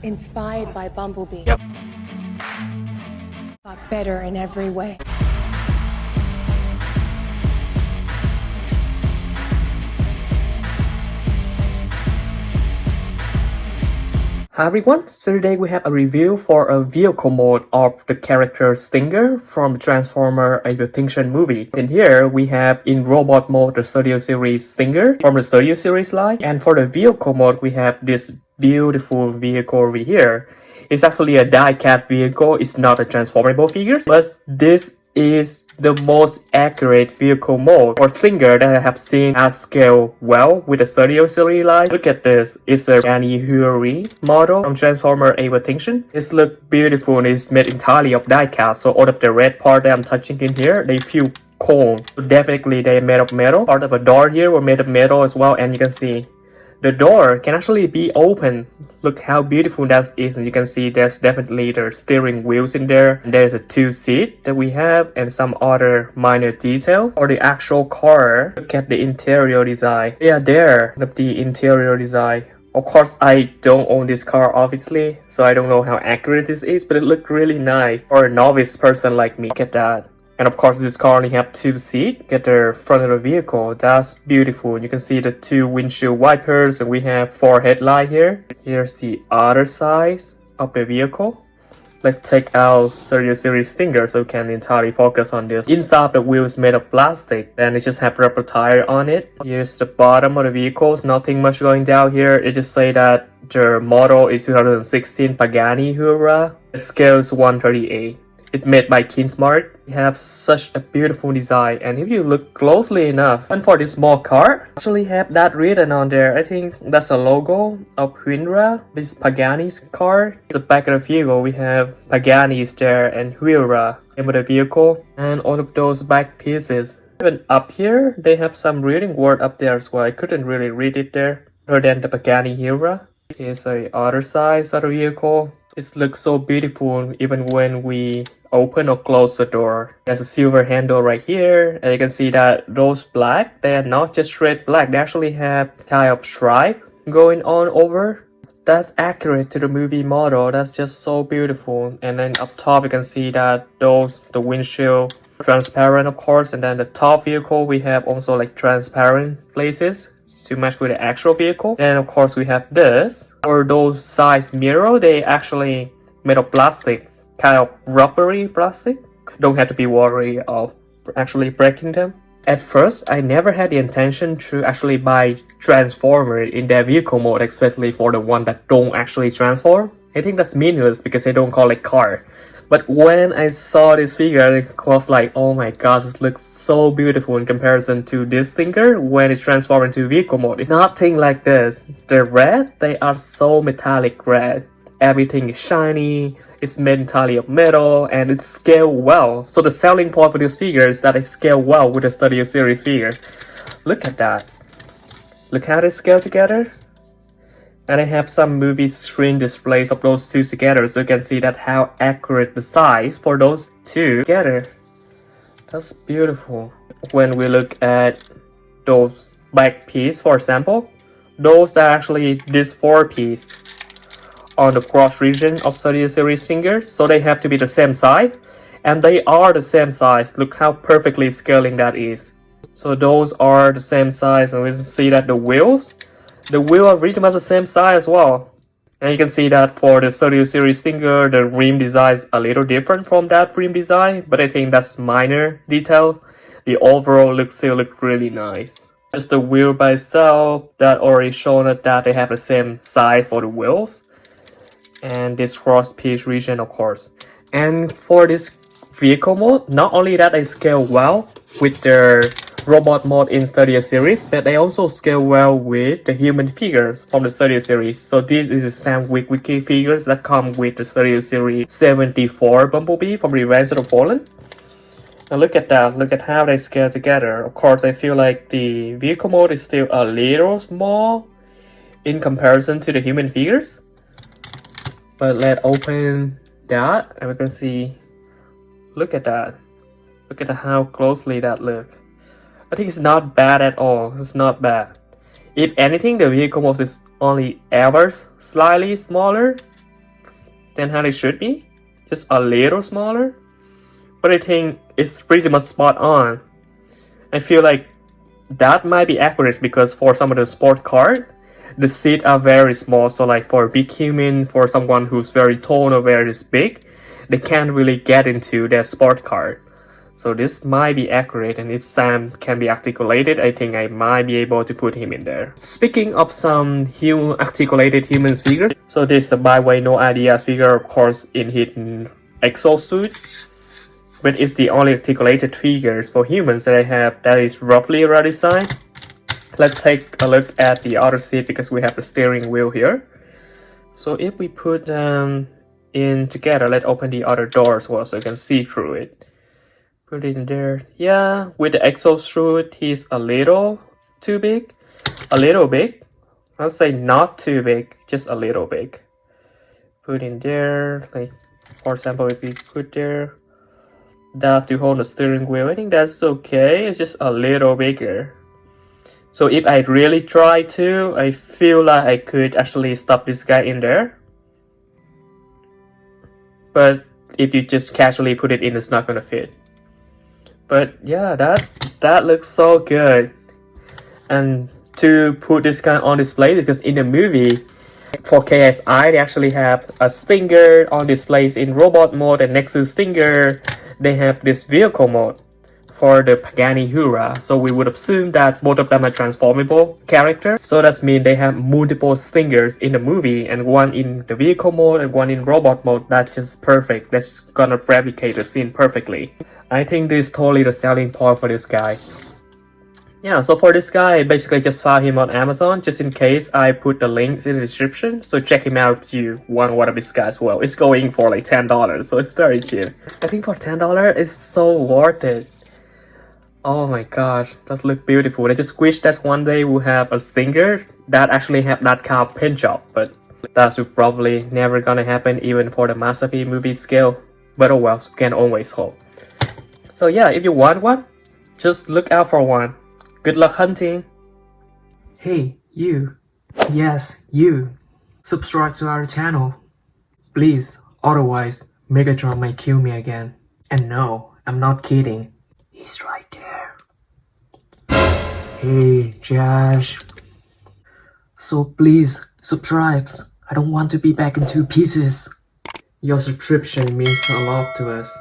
Inspired by Bumblebee. Yep. But better in every way. Hi everyone, so today we have a review for a vehicle mode of the character Stinger from the Transformer Extinction movie. In here, we have in robot mode the Studio Series Stinger from the Studio Series line. And for the vehicle mode, we have this beautiful vehicle over here. It's actually a diecast vehicle, it's not a transformable figure, but this is the most accurate vehicle mode or Stinger that I have seen at scale well with the Studio Series line. Look at this, it's a Pagani Huayra model from Transformer Extinction. It looks beautiful and it's made entirely of diecast, so all of the red part that I'm touching in here, they feel cold. So definitely they're made of metal. Part of the door here were made of metal as well, and you can see the door can actually be open. Look how beautiful that is, and you can see there's definitely the steering wheels in there. And there's a 2 seat that we have and some other minor details. For the actual car, look at the interior design. Yeah, there, the interior design. Of course, I don't own this car obviously, so I don't know how accurate this is, but it looked really nice for a novice person like me. Look at that. And of course, this car only have 2 seats at the front of the vehicle. That's beautiful. You can see the 2 windshield wipers, and we have 4 headlights here. Here's the other side of the vehicle. Let's take out Studio Series Stinger so we can entirely focus on this. Inside the wheel is made of plastic, and it just have rubber tire on it. Here's the bottom of the vehicle. Nothing much going down here. It just say that the model is 2016 Pagani Huayra. The scale is 138. It's made by Kinsmart. It has such a beautiful design, and if you look closely enough, and for this small car, actually have that written on there. I think that's a logo of Huayra. This Pagani's car. The back of the vehicle, we have Pagani's there and Huayra name of the vehicle, and all of those back pieces. Even up here, they have some reading word up there as well. I couldn't really read it there, other than the Pagani Huayra. Here's the other side of the vehicle. It looks so beautiful even when we open or close the door. There's a silver handle right here, and you can see that those black, they are not just straight black, they actually have kind of stripe going on over. That's accurate to the movie model. That's just so beautiful. And then up top you can see that the windshield transparent of course, and then the top vehicle we have also like transparent places to match with the actual vehicle. Then of course we have this. For those side mirror, they actually made of plastic, kind of rubbery plastic. Don't have to be worried of actually breaking them. At first, I never had the intention to actually buy Transformer in their vehicle mode, especially for the one that don't actually transform. I think that's meaningless because they don't call it car. But when I saw this figure, I was like, oh my gosh, this looks so beautiful in comparison to this Stinger when it transforms into vehicle mode. It's nothing like this. The red, they are so metallic red. Everything is shiny, it's made entirely of metal, and it's scaled well. So the selling point for this figure is that it scaled well with the Studio Series figure. Look at that. Look how they scale together. And I have some movie screen displays of those two together, so you can see that how accurate the size for those two together. That's beautiful. When we look at those back piece, for example, those are actually this 4 piece on the cross region of Studio Series Stinger, so they have to be the same size, and they are the same size. Look how perfectly scaling that is. So those are the same size, and we see that the wheels are pretty much the same size as well. And you can see that for the Studio Series Stinger, the rim design is a little different from that rim design, but I think that's minor detail. The overall look still look really nice. Just the wheel by itself, that already shown that they have the same size for the wheels. And this cross piece region of course. And for this vehicle mode, not only that they scale well with their robot mode in Studio Series, but they also scale well with the human figures from the Studio Series. So this is the same with wiki figures that come with the Studio Series 74 Bumblebee from Revenge of the Fallen. And look at that, look at how they scale together. Of course, I feel like the vehicle mode is still a little small in comparison to the human figures. But let's open that and we can see, look at that. Look at how closely that looks. I think it's not bad at all. It's not bad. If anything, the vehicle mode is only ever slightly smaller than how it should be. Just a little smaller. But I think it's pretty much spot on. I feel like that might be accurate because for some of the sport cars, the seats are very small. So like for a big human, for someone who's very tall or very big, they can't really get into their sport car. So this might be accurate, and if Sam can be articulated, I think I might be able to put him in there. Speaking of some articulated humans figures, so this is the by way no ideas figure, of course, in his exosuit. But it's the only articulated figures for humans that I have that is roughly around this size. Let's take a look at the other seat because we have the steering wheel here. So if we put them in together, let's open the other door as well so you can see through it. Put it in there. Yeah, with the exosuit, he's a little too big. A little big. I'll say not too big, just a little big. Put in there, like for example, if we put there that to hold the steering wheel, I think that's okay. It's just a little bigger. So if I really try to, I feel like I could actually stuff this guy in there. But if you just casually put it in, it's not gonna fit. But yeah, that looks so good. And to put this guy on display, because in the movie, for KSI, they actually have a Stinger on displays in robot mode, and next to Stinger, they have this vehicle mode for the Pagani Huayra. So we would assume that both of them are transformable characters. So that means they have multiple Stingers in the movie, and one in the vehicle mode and one in robot mode. That's just perfect. That's gonna replicate the scene perfectly. I think this is totally the selling point for this guy. Yeah, so for this guy, I basically just found him on Amazon, just in case I put the links in the description. So check him out if you want one of these guys as well. It's going for like $10, so it's very cheap. I think for $10, it's so worth it. Oh my gosh, that looks beautiful. I just wish that one day we'll have a Stinger that actually have that kind of paint job, but that's probably never gonna happen even for the Masterpiece movie scale. But oh well, so we can always hope. So yeah, if you want one, just look out for one. Good luck hunting. Hey, you. Yes, you. Subscribe to our channel. Please, otherwise, Megatron might kill me again. And no, I'm not kidding. He's right there. Hey, Josh. So please, subscribe. I don't want to be back in 2 pieces. Your subscription means a lot to us.